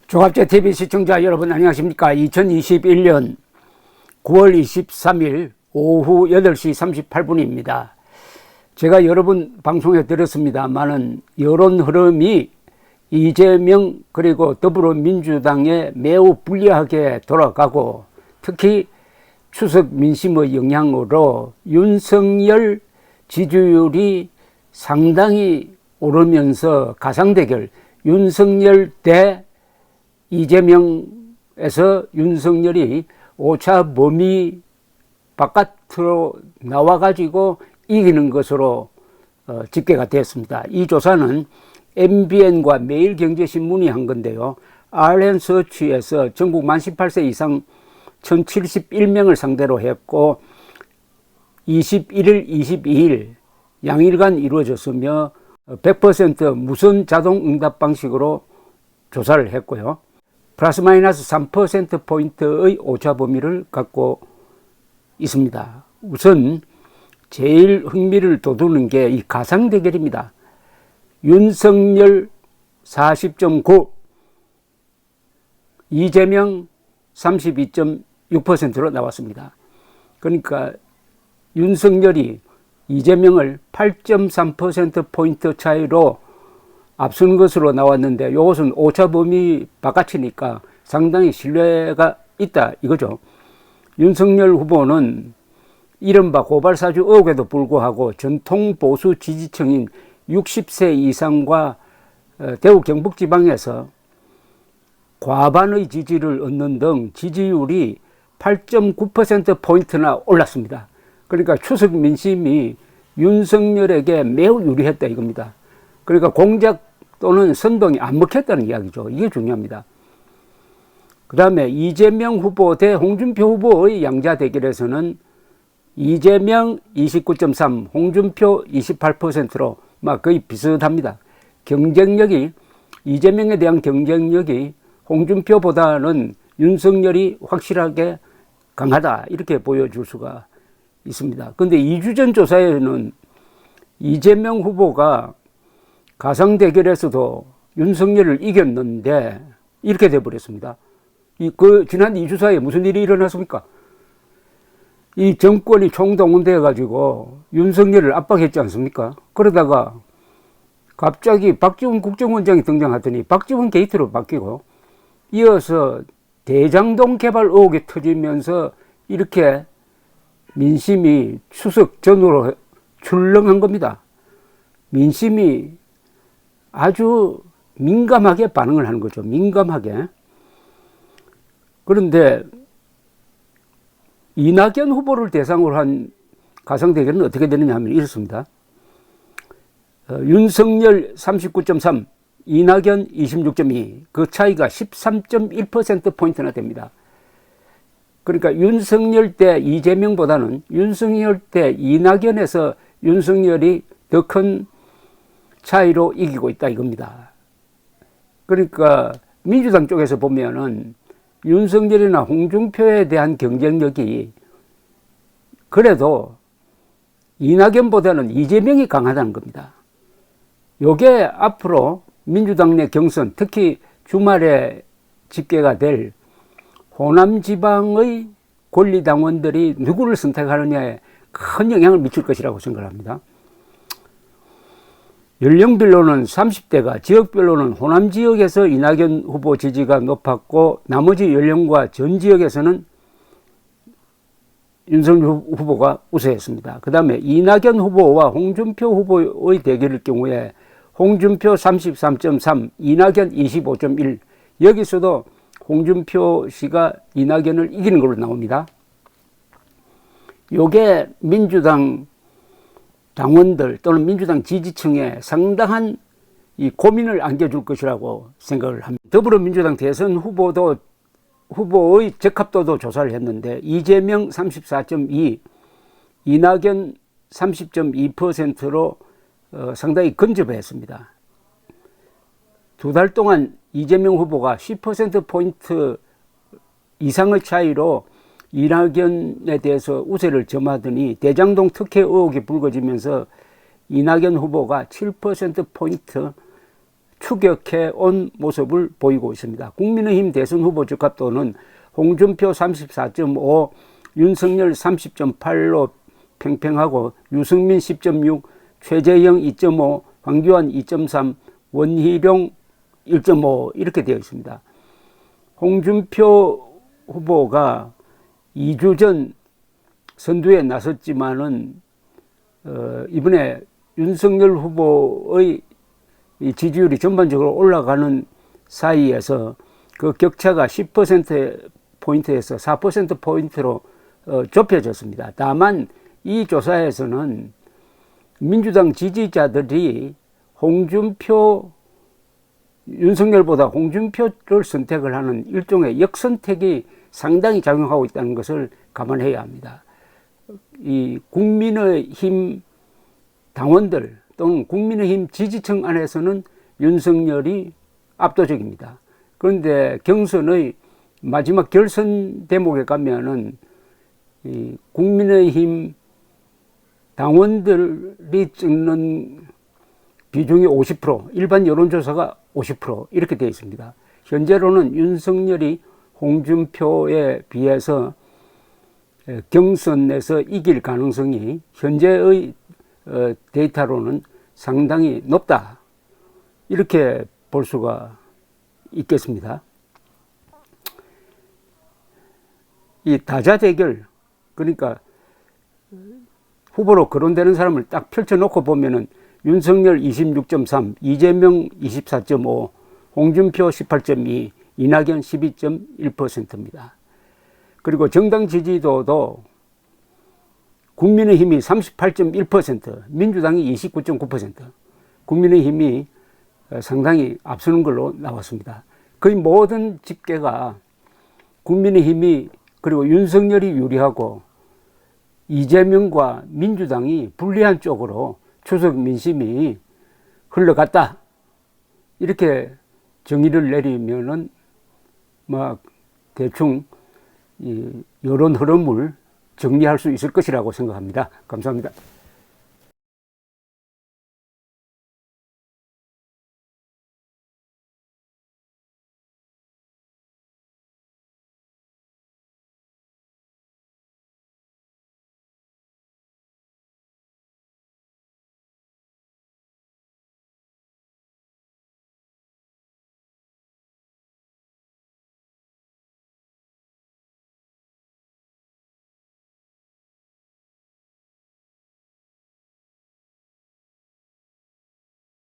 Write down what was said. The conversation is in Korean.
종합제TV 시청자 여러분 안녕하십니까. 2021년 9월 23일 오후 8시 38분입니다. 제가 여러분 방송에 들었습니다만은 여론 흐름이 이재명 그리고 더불어민주당에 매우 불리하게 돌아가고 특히 추석 민심의 영향으로 윤석열 지지율이 상당히 오르면서 가상대결 윤석열 대 이재명에서 윤석열이 오차 범위 바깥으로 나와가지고 이기는 것으로 집계가 되었습니다. 이 조사는 MBN과 매일경제신문이 한 건데요. RN서치에서 전국 만 18세 이상 1071명을 상대로 했고 21일, 22일 양일간 이루어졌으며 100% 무선 자동 응답 방식으로 조사를 했고요. 플러스 마이너스 3%포인트의 오차 범위를 갖고 있습니다. 우선 제일 흥미를 돋우는 게 이 가상 대결입니다. 윤석열 40.9, 이재명 32.6%로 나왔습니다. 그러니까 윤석열이 이재명을 8.3%포인트 차이로 앞선 것으로 나왔는데 이것은 오차 범위 바깥이니까 상당히 신뢰가 있다 이거죠. 윤석열 후보는 이른바 고발사주 의혹에도 불구하고 전통 보수 지지층인 60세 이상과 대구 경북지방에서 과반의 지지를 얻는 등 지지율이 8.9%포인트나 올랐습니다. 그러니까 추석 민심이 윤석열에게 매우 유리했다 이겁니다. 그러니까 공작 또는 선동이 안 먹혔다는 이야기죠. 이게 중요합니다. 그 다음에 이재명 후보 대 홍준표 후보의 양자 대결에서는 이재명 29.3, 홍준표 28%로 막 거의 비슷합니다. 경쟁력이 이재명에 대한 경쟁력이 홍준표보다는 윤석열이 확실하게 강하다 이렇게 보여줄 수가 있습니다. 그런데 2주 전 조사에는 이재명 후보가 가상 대결에서도 윤석열을 이겼는데 이렇게 돼버렸습니다. 지난 2주 사이에 무슨 일이 일어났습니까? 이 정권이 총동원되어 가지고 윤석열을 압박했지 않습니까? 그러다가 갑자기 박지원 국정원장이 등장하더니 박지원 게이트로 바뀌고 이어서 대장동 개발 의혹이 터지면서 이렇게 민심이 추석 전후로 출렁한 겁니다. 민심이 아주 민감하게 반응을 하는 거죠. 민감하게. 그런데 이낙연 후보를 대상으로 한 가상대결은 어떻게 되느냐 하면 이렇습니다. 윤석열 39.3, 이낙연 26.2, 그 차이가 13.1%포인트나 됩니다. 그러니까 윤석열 대 이재명보다는 윤석열 대 이낙연에서 윤석열이 더 큰 차이로 이기고 있다 이겁니다. 그러니까 민주당 쪽에서 보면은 윤석열이나 홍준표에 대한 경쟁력이 그래도 이낙연보다는 이재명이 강하다는 겁니다. 요게 앞으로 민주당 내 경선, 특히 주말에 집계가 될 호남 지방의 권리당원들이 누구를 선택하느냐에 큰 영향을 미칠 것이라고 생각합니다. 연령별로는 30대가, 지역별로는 호남 지역에서 이낙연 후보 지지가 높았고 나머지 연령과 전 지역에서는 윤석열 후보가 우세했습니다. 그 다음에 이낙연 후보와 홍준표 후보의 대결일 경우에 홍준표 33.3, 이낙연 25.1, 여기서도 홍준표 씨가 이낙연을 이기는 걸로 나옵니다. 요게 민주당 당원들 또는 민주당 지지층에 상당한 이 고민을 안겨줄 것이라고 생각을 합니다. 더불어민주당 대선 후보의 적합도도 조사를 했는데 이재명 34.2, 이낙연 30.2%로 상당히 근접했습니다. 두 달 동안 이재명 후보가 10%포인트 이상의 차이로 이낙연에 대해서 우세를 점하더니 대장동 특혜 의혹이 불거지면서 이낙연 후보가 7%포인트 추격해 온 모습을 보이고 있습니다. 국민의힘 대선 후보 적합도는 홍준표 34.5, 윤석열 30.8로 팽팽하고 유승민 10.6, 최재형 2.5, 황교안 2.3, 원희룡 1.5 이렇게 되어 있습니다. 홍준표 후보가 2주 전 선두에 나섰지만은 이번에 윤석열 후보의 지지율이 전반적으로 올라가는 사이에서 그 격차가 10%포인트에서 4%포인트로 좁혀졌습니다. 다만 이 조사에서는 민주당 지지자들이 윤석열보다 홍준표를 선택을 하는 일종의 역선택이 상당히 작용하고 있다는 것을 감안해야 합니다. 이 국민의힘 당원들 또는 국민의힘 지지층 안에서는 윤석열이 압도적입니다. 그런데 경선의 마지막 결선 대목에 가면은 이 국민의힘 당원들이 찍는 비중이 50%, 일반 여론조사가 50% 이렇게 되어 있습니다. 현재로는 윤석열이 홍준표에 비해서 경선에서 이길 가능성이 현재의 데이터로는 상당히 높다. 이렇게 볼 수가 있겠습니다. 이 다자대결, 그러니까 후보로 거론되는 사람을 딱 펼쳐놓고 보면은 윤석열 26.3, 이재명 24.5, 홍준표 18.2, 이낙연 12.1%입니다. 그리고 정당 지지도도 국민의힘이 38.1%, 민주당이 29.9%, 국민의힘이 상당히 앞서는 걸로 나왔습니다. 거의 모든 집계가 국민의힘이 그리고 윤석열이 유리하고 이재명과 민주당이 불리한 쪽으로 추석 민심이 흘러갔다. 이렇게 정의를 내리면은 막 대충 이 여론 흐름을 정리할 수 있을 것이라고 생각합니다. 감사합니다.